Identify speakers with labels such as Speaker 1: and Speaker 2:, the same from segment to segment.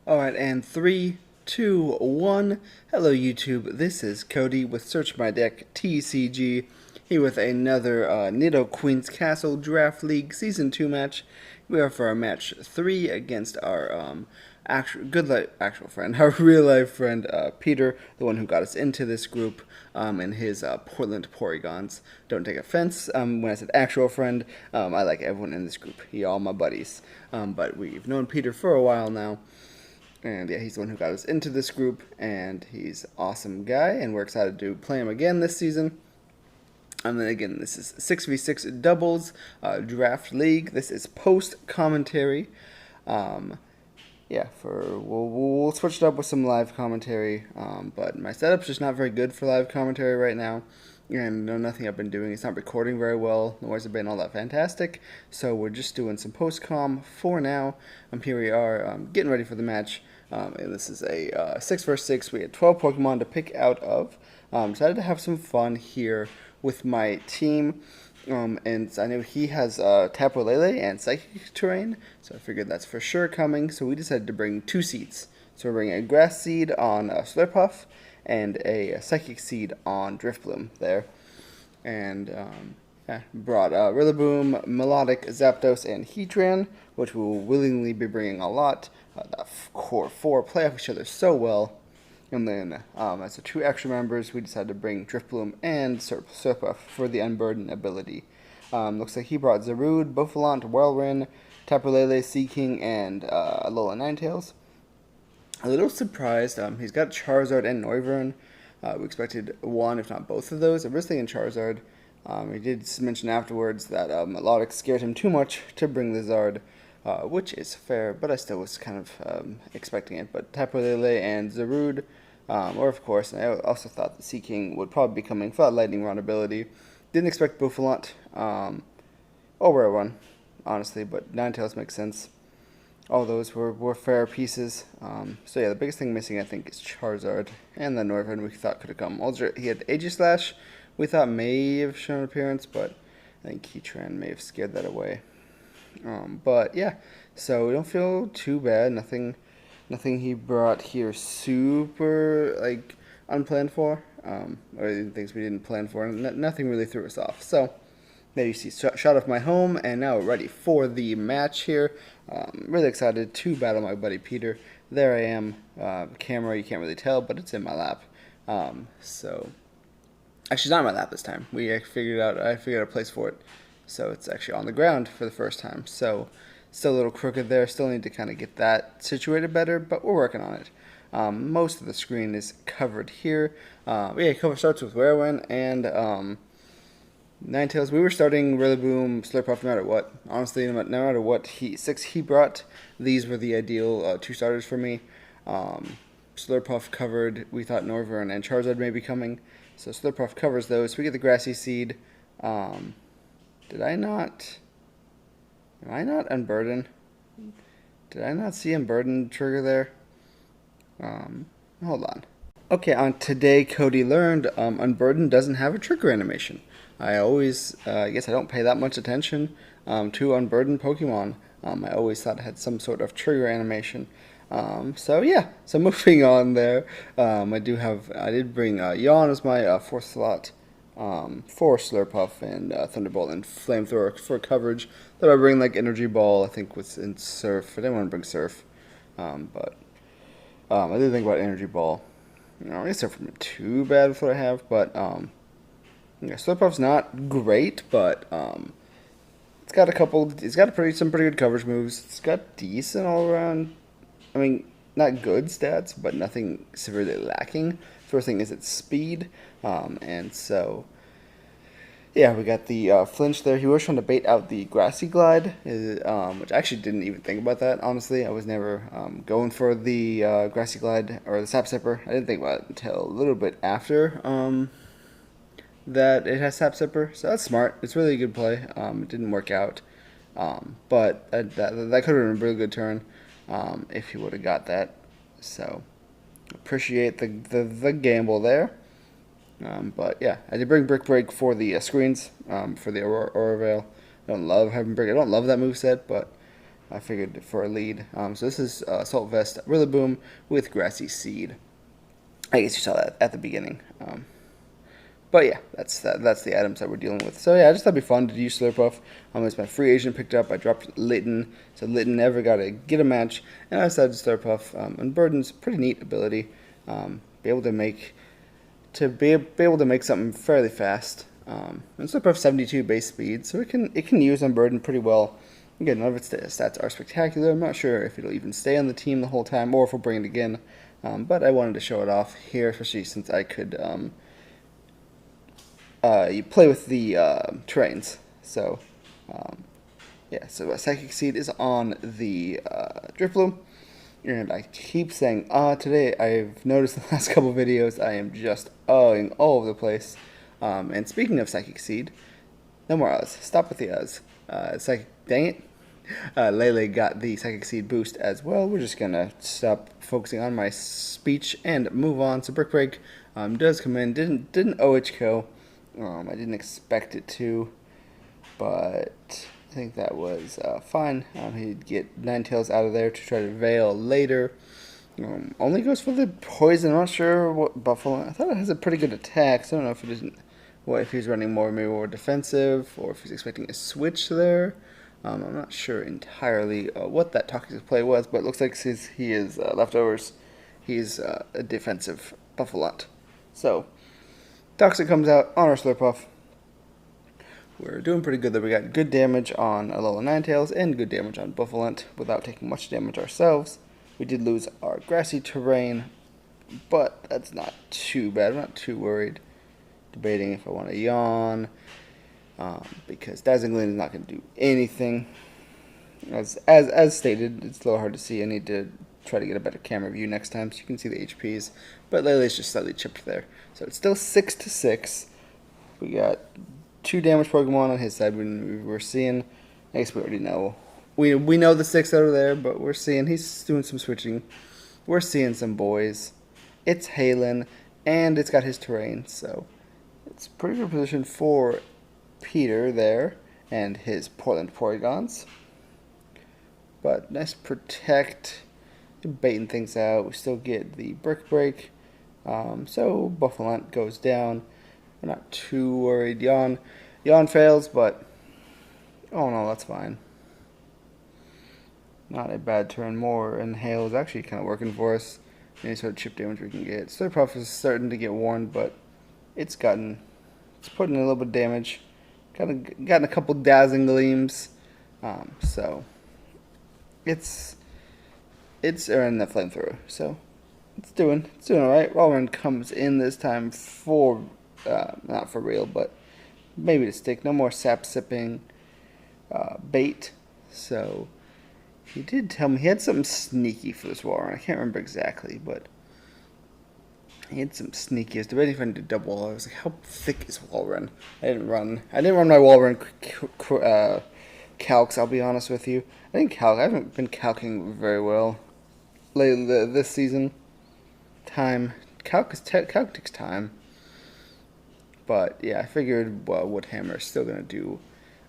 Speaker 1: Alright, and 3, 2, 1. Hello YouTube, this is Cody with Search My Deck TCG, here with another Nido Queen's Castle Draft League Season 2 match. We are for our match 3 against our actual friend, our real life friend, Peter, the one who got us into this group, and his Portland Porygons. Don't take offense when I said actual friend. I like everyone in this group. You're all my buddies. But we've known Peter for a while now. And yeah, he's the one who got us into this group, and he's an awesome guy, and we're excited to play him again this season. And then again, this is 6v6 doubles draft league. This is post commentary. Yeah, we'll switch it up with some live commentary. But my setup's just not very good for live commentary right now. And nothing I've been doing. It's not recording very well. The noise has been all that fantastic. So we're just doing some post-com for now. Here we are getting ready for the match. And this is a 6 vs 6. We had 12 Pokemon to pick out of. Decided to have some fun here with my team. And I know he has Tapu Lele and Psychic Terrain. So I figured that's for sure coming. So we decided to bring 2 seeds. So we're bringing a Grass Seed on Slurpuff and a Psychic Seed on Drifbloom there. And yeah, brought Rillaboom, Melodic, Zapdos, and Heatran, which we will willingly be bringing a lot. The core 4 play off each other so well. And then as the 2 extra members, we decided to bring Drifbloom and Slurpuff for the Unburden ability. Looks like he brought Zarude, Bouffalant, Whirlwind, Tapu Lele, Seaking, and Alola Ninetales. A little surprised. He's got Charizard and Noivern. We expected one, if not both of those. I was thinking Charizard. He did mention afterwards that Melodic scared him too much to bring the Zard, which is fair, but I still was kind of expecting it. But Tapu Lele and Zarude, or of course, I also thought the Seaking would probably be coming for that Lightning Rod ability. Didn't expect Bouffalant, or Rare One, honestly, but Ninetales makes sense. All those were fair pieces. So yeah, the biggest thing missing, I think, is Charizard. And the Noivern we thought could have come. Also, he had Aegislash, we thought may have shown appearance, but I think Heatran may have scared that away. But yeah, so we don't feel too bad. Nothing he brought here super, like, unplanned for. Or things we didn't plan for. Nothing really threw us off. So there you see, shot off my home, and now we're ready for the match here. Really excited to battle my buddy Peter. There I am. Camera, you can't really tell, but it's in my lap. So, actually, not in my lap this time. I figured out a place for it. So it's actually on the ground for the first time. So, still a little crooked there. Still need to kind of get that situated better, but we're working on it. Most of the screen is covered here. Yeah, cover starts with Whirlwind and Ninetales. We were starting Rillaboom, Slurpuff, no matter what. Honestly, no matter what 6 he brought, these were the ideal 2 starters for me. Slurpuff covered. We thought Noivern and Charizard may be coming, so Slurpuff covers those. We get the Grassy Seed. Did I not? Am I not Unburden? Did I not see Unburden trigger there? Hold on. Okay, on today, Cody learned Unburden doesn't have a trigger animation. I always, I guess I don't pay that much attention to Unburdened Pokemon. I always thought it had some sort of trigger animation. So yeah, so moving on there, I did bring Yawn as my 4th slot for Slurpuff and Thunderbolt and Flamethrower for coverage. Then I bring like Energy Ball, I think was in Surf. I didn't want to bring Surf, but I did think about Energy Ball. I guess Surf isn't too bad with what I have, but yeah, Slurpuff's not great, but it's got some pretty good coverage moves. It's got decent all around. I mean, not good stats, but nothing severely lacking. First thing is its speed, and so yeah, we got the flinch there. He was trying to bait out the Grassy Glide, which I actually didn't even think about that, honestly. I was never going for the Grassy Glide or the Sap Sipper. I didn't think about it until a little bit after that it has Sap Sipper, so that's smart. It's really a good play. It didn't work out, but that could have been a really good turn if he would have got that. So appreciate the gamble there. But yeah, I did bring Brick Break for the screens for the Aura Veil. I don't love having Brick. I don't love that moveset, but I figured for a lead. So this is Salt Vest Rillaboom with Grassy Seed. I guess you saw that at the beginning. But yeah, that's the items that we're dealing with. So yeah, I just thought it'd be fun to use Slurpuff. It's my free agent picked up. I dropped Litten, so Litten never got to get a match, and I decided Slurpuff. And Burden's pretty neat ability. Be able to make something fairly fast. And Slurpuff 72 base speed, so it can use on Burden pretty well. Again, none of its stats are spectacular. I'm not sure if it'll even stay on the team the whole time or if we'll bring it again. But I wanted to show it off here, especially since I could. You play with the terrains. So, yeah, so Psychic Seed is on the Drifloom. And I keep saying, today I've noticed in the last couple videos I am just ing all over the place. And speaking of Psychic Seed, no more us. Stop with the us. Dang it. Lele got the Psychic Seed boost as well. We're just going to stop focusing on my speech and move on. So Brick Break does come in. Didn't OHKO. I didn't expect it to, but I think that was fine. He'd get Ninetales out of there to try to Veil later. Only goes for the poison. I'm not sure what Buffalo. I thought it has a pretty good attack, so I don't know if it isn't. What if he's running maybe more defensive, or if he's expecting a switch there. I'm not sure entirely what that Toxic play was, but it looks like since he is leftovers, he's a defensive Buffalot. So Toxic comes out on our Slurpuff. We're doing pretty good there. We got good damage on Alola Ninetales and good damage on Buffalint without taking much damage ourselves. We did lose our grassy terrain, but that's not too bad. I'm not too worried. Debating if I want to yawn, because Dazzling Gleam is not going to do anything. As stated, it's a little hard to see. I need to try to get a better camera view next time so you can see the HPs. But Lele's just slightly chipped there. So it's still 6-6. We got 2 damage Pokemon on his side. We're seeing, I guess we already know. We know the 6 that are there, but we're seeing he's doing some switching. We're seeing some boys. It's Halen, and it's got his terrain, so it's a pretty good position for Peter there and his Portland Porygons. But nice Protect, baiting things out. We still get the Brick Break. So Buffalant goes down. We're not too worried. Yawn fails, but oh no, that's fine. Not a bad turn. More and Hail is actually kind of working for us. Any sort of chip damage we can get. Slurpuff is starting to get worn, but it's putting in a little bit of damage. Gotten a couple Dazzling Gleams. So it's earning the Flamethrower. So it's doing alright. Walrein comes in this time for not for real, but maybe to stick. No more sap sipping bait. So he did tell me he had something sneaky for this Walrein. I can't remember exactly, but he had some sneaky. I was debating if I needed to double. I was like, how thick is Walrein? I didn't run my Walrein calcs, I'll be honest with you. I haven't been calcing very well lately this season. Calc takes time. But yeah, I figured Woodhammer is still gonna do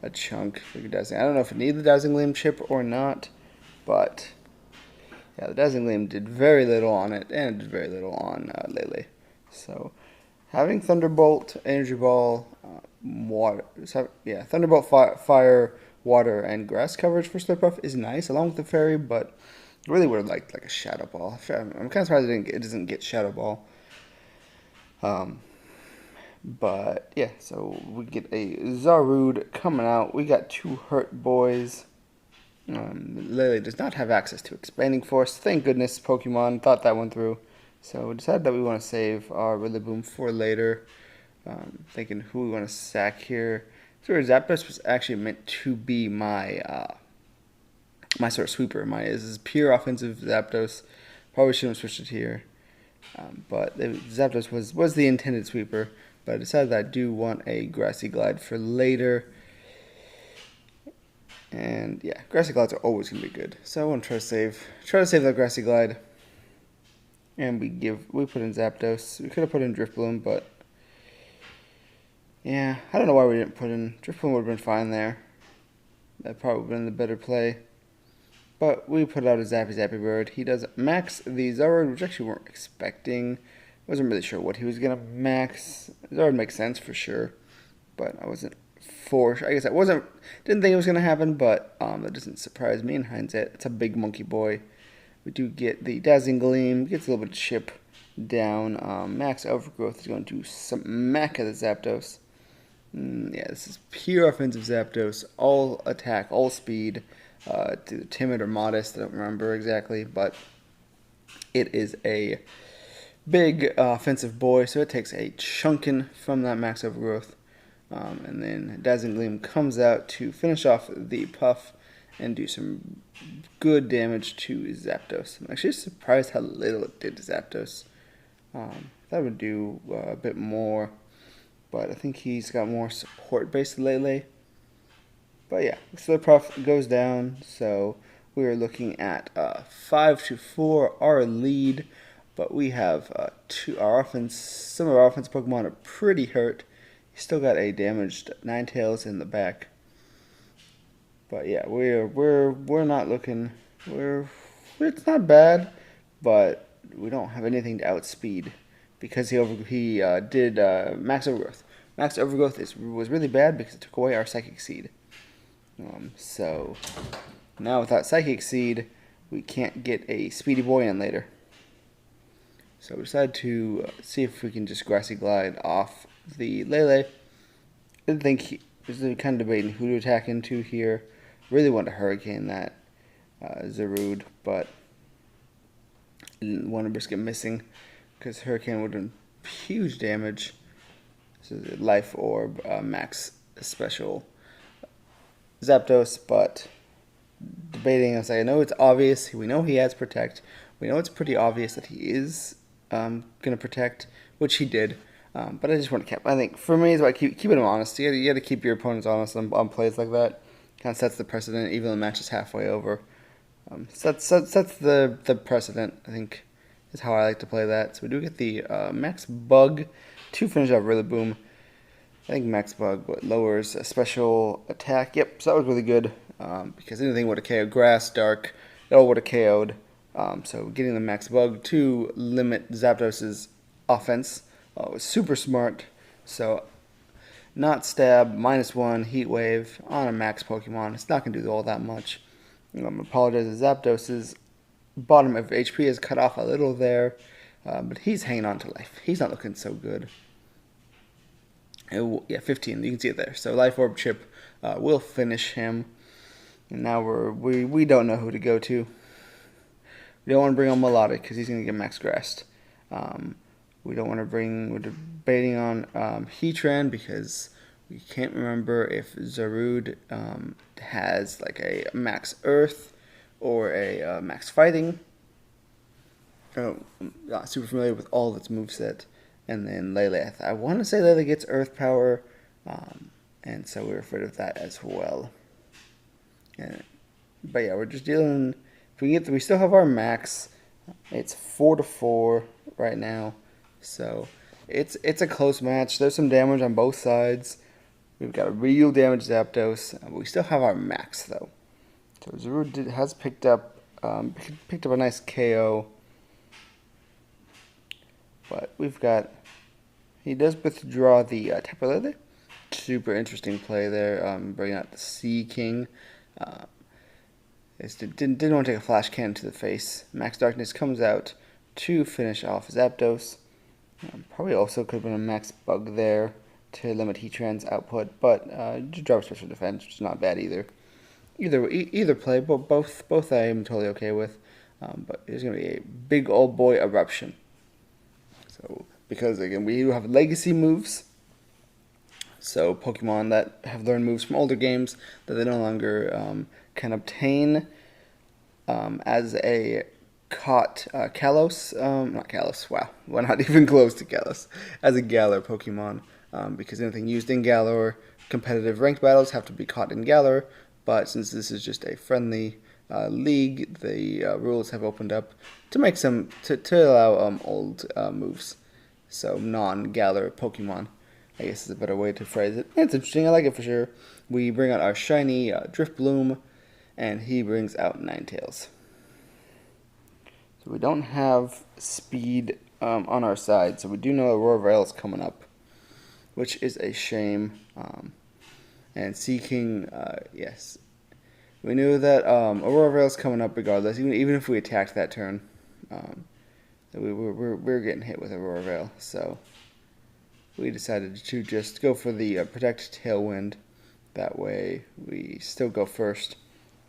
Speaker 1: a chunk. I don't know if it needed the Dazzling Gleam chip or not, but yeah, the Dazzling Gleam did very little on it, and it did very little on Lele. So having Thunderbolt, Energy Ball, Water, Thunderbolt, Fire, Water, and Grass coverage for Slurpuff is nice, along with the Fairy, but I really would have liked like a Shadow Ball. I'm kind of surprised it doesn't get Shadow Ball. But yeah, so we get a Zarude coming out. We got 2 Hurt Boys. Lele does not have access to Expanding Force. Thank goodness Pokemon thought that one through. So we decided that we want to save our Rillaboom for later. Thinking who we want to sack here. So Zapdos was actually meant to be my my sort of sweeper. This is pure offensive Zapdos. Probably shouldn't have switched it here. But Zapdos was the intended sweeper. But I decided that I do want a Grassy Glide for later. And yeah, Grassy Glides are always going to be good. So I want to try to save that Grassy Glide. And we put in Zapdos. We could have put in Drifloom, but yeah, I don't know why we didn't put in Drifloom. Would have been fine there. That probably would have been the better play. But we put out a Zappy Zappy Bird. He does max the Zard, which actually we weren't expecting. Wasn't really sure what he was gonna max. Zard makes sense for sure, but I wasn't I guess didn't think it was gonna happen, but that doesn't surprise me in hindsight. It's a big monkey boy. We do get the Dazzling Gleam, gets a little bit of chip down. Max Overgrowth is going to smack at the Zapdos. Yeah, this is pure offensive Zapdos. All attack, all speed. Timid or modest, I don't remember exactly, but it is a big offensive boy, so it takes a chunkin from that Max Overgrowth. And then Dazzling Gleam comes out to finish off the Puff and do some good damage to Zapdos. I'm actually surprised how little it did to Zapdos. That would do a bit more, but I think he's got more support based lately. But yeah, so the Puff goes down, so we are looking at 5-4, our lead. But we have some of our offense Pokemon are pretty hurt. He's still got a damaged Ninetales in the back. But yeah, we're not looking. It's not bad, but we don't have anything to outspeed because he did Max Overgrowth. Max Overgrowth was really bad because it took away our Psychic Seed. So now without Psychic Seed, we can't get a Speedy Boy in later. So we decided to see if we can just Grassy Glide off the Lele. I didn't think he was kind of debating who to attack into here. Really wanted to Hurricane that Zarude, but I didn't want to risk it missing because Hurricane would have done huge damage. So Life Orb, Max Special Zapdos, but debating, I was like, I know it's obvious. We know he has Protect. We know it's pretty obvious that he is going to Protect, which he did. But I just want to keep. I think for me, it's about keeping him honest. You got to keep your opponents honest on plays like that. Kind of sets the precedent, even though the match is halfway over. Sets the precedent, I think, is how I like to play that. So we do get the Max Bug to finish off Rillaboom. I think Max Bug lowers a special attack. Yep, so that was really good because anything would have KO'd Grass, Dark, it all would have KO'd. So getting the Max Bug to limit Zapdos' offense was super smart. So not Stab, -1, Heat Wave on a Max Pokemon. It's not going to do all that much. I apologize, Zapdos' bottom of HP is cut off a little there, but he's hanging on to life. He's not looking so good. Yeah, 15. You can see it there. So Life Orb Chip will finish him. And now we don't know who to go to. We don't want to bring on Melodic because he's going to get Max Grassed. We don't want to we're debating on Heatran because we can't remember if Zarude has like a Max Earth or a Max Fighting. I'm not super familiar with all of its moveset. And then Lele, I want to say Lele gets Earth Power, and so we're afraid of that as well. But yeah, we're just dealing. If we we still have our max. It's 4-4 right now, so it's a close match. There's some damage on both sides. We've got a real damage Zapdos. We still have our max though. So Zarude has picked up a nice KO. But he does withdraw the Tapu Lele. Super interesting play there. Bringing out the Sea King. Didn't want to take a Flash Cannon to the face. Max Darkness comes out to finish off Zapdos. Probably also could have been a Max Bug there to limit Heatran's output, but just drop Special Defense, which is not bad either. Either play, but both I am totally okay with. But it's going to be a big old boy Eruption. So, because again, we do have legacy moves, so Pokemon that have learned moves from older games that they no longer can obtain as a Kalos, not Kalos, wow, we're not even close to Kalos, as a Galar Pokemon, because anything used in Galar, competitive ranked battles have to be caught in Galar, but since this is just a friendly league, the rules have opened up to make some to allow old moves, so non-Galar Pokemon, I guess is a better way to phrase it. It's interesting. I like it for sure. We bring out our shiny Drifloon, and he brings out Ninetales. So we don't have speed on our side, so we do know Aurora Veil is coming up, which is a shame. And Seeking, yes. We knew that Aurora Veil is coming up regardless, even if we attacked that turn. We're getting hit with Aurora Veil, so we decided to just go for the Protect Tailwind. That way we still go first.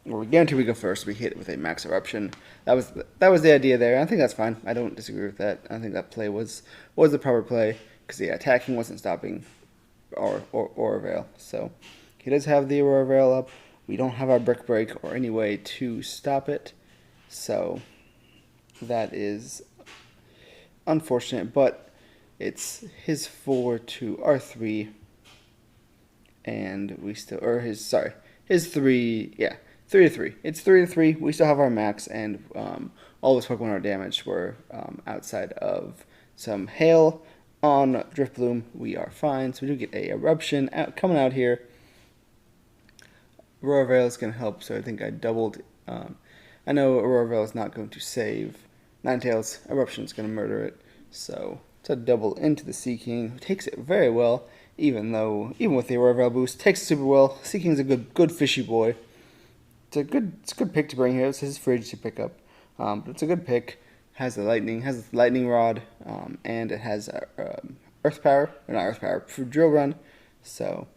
Speaker 1: Or we guarantee we go first. We hit it with a Max Eruption. That was the idea there. I think that's fine. I don't disagree with that. I think that play was the proper play because the attacking wasn't stopping Aurora Veil. So he does have the Aurora Veil up. We don't have our Brick Break or any way to stop it. So that is unfortunate, but it's his 4 to our 3, and we still, or his 3, yeah, 3 to 3. It's 3 to 3. We still have our max, and all those Pokemon are damaged. We're outside of some hail on Drifloon. We are fine, so we do get a eruption coming out here. Aurora Veil is going to help, so I think I doubled. I know Aurora Veil is not going to save Ninetales. Eruption is going to murder it, so it's a double into the Seeking, who takes it very well, even with the Aurora Veil boost, takes it super well. Seeking's a good fishy boy. It's a good pick to bring here. It's his fridge to pick up, but it's a good pick. Has the lightning rod, and it has earth power, or not earth power, drill run. So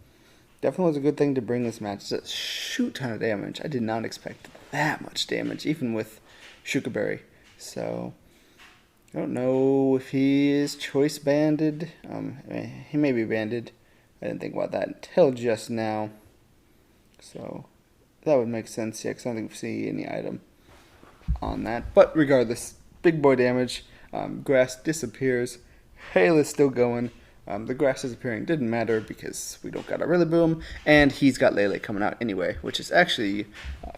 Speaker 1: definitely was a good thing to bring this match. It's a shoot ton of damage. I did not expect that much damage, even with Shukaberry. So I don't know if he is choice banded. He may be banded. I didn't think about that until just now. So that would make sense, yeah, because I don't think we see any item on that. But regardless, big boy damage. Grass disappears. Hail is still going. The grass disappearing didn't matter because we don't got a Rillaboom, and he's got Lele coming out anyway, which is actually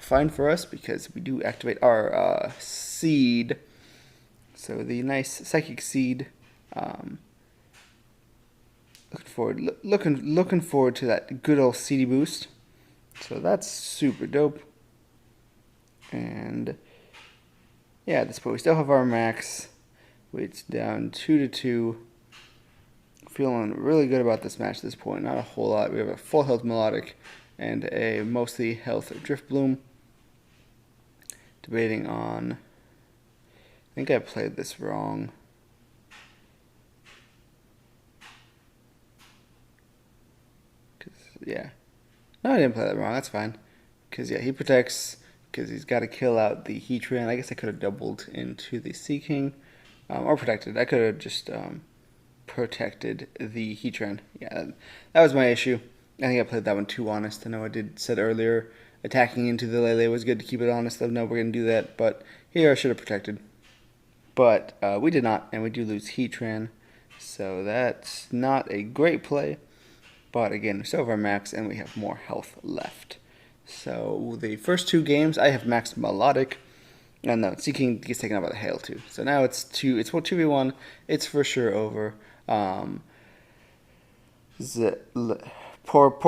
Speaker 1: fine for us because we do activate our seed. So the nice Psychic Seed. Looking forward to that good old CD boost. So that's super dope. And yeah, at this point we still have our max. It's down 2 to 2. Feeling really good about this match at this point. Not a whole lot. We have a full health Melodic and a mostly health Drifloon. Debating on, I think I played this wrong. Yeah. No, I didn't play that wrong. That's fine. Because, yeah, he protects because he's got to kill out the Heatran. I guess I could have doubled into the Seeking. Or protected. I could have just protected the Heatran. Yeah, that was my issue. I think I played that one too honest. I know I said earlier attacking into the Lele was good to keep it honest. I know we're going to do that. But here I should have protected. But we did not. And we do lose Heatran. So that's not a great play. But again, we still have our max, and we have more health left. So the first 2 games, I have maxed Melodic, and no, Seeking gets taken out by the Hail too. So now it's 2v1. It's for sure over. Poor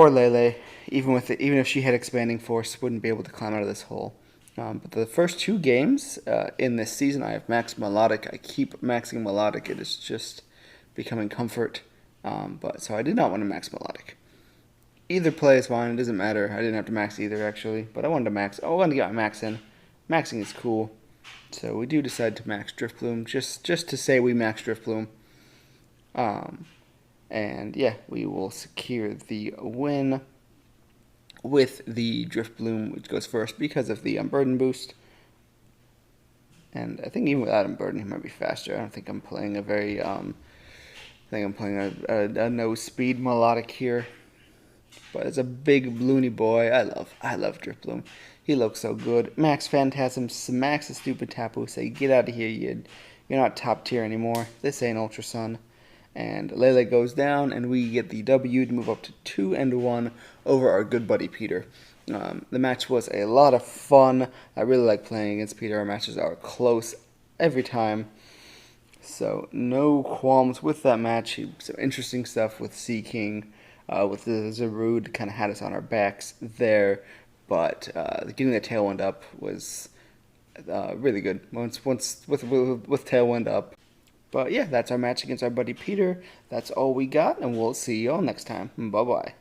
Speaker 1: Lele, even if she had Expanding Force, wouldn't be able to climb out of this hole. But the first 2 games in this season, I have maxed Melodic. I keep maxing Melodic. It is just becoming comfort. So I did not want to max Melodic. Either play is fine. It doesn't matter. I didn't have to max either, actually. But I wanted to max. I wanted to get my max in. Maxing is cool. So we do decide to max Drifloon. Just to say we max Drifloon. And yeah, we will secure the win with the Drifloon, which goes first because of the Unburden boost. And I think even without Unburden, he might be faster. I don't think I'm playing a very... I think I'm playing a no-speed Melodic here. But it's a big bloony boy. I love Drifloon. He looks so good. Max Phantasm smacks the stupid Tapu. Say, get out of here, you're not top tier anymore. This ain't Ultra Sun. And Lele goes down, and we get the W to move up to 2-1 over our good buddy Peter. The match was a lot of fun. I really like playing against Peter. Our matches are close every time. So no qualms with that match. Some interesting stuff with Seeking, with the Zarude, kind of had us on our backs there. but getting the Tailwind up was really good. Once with Tailwind up. But yeah, that's our match against our buddy Peter. That's all we got, and we'll see you all next time. Bye bye.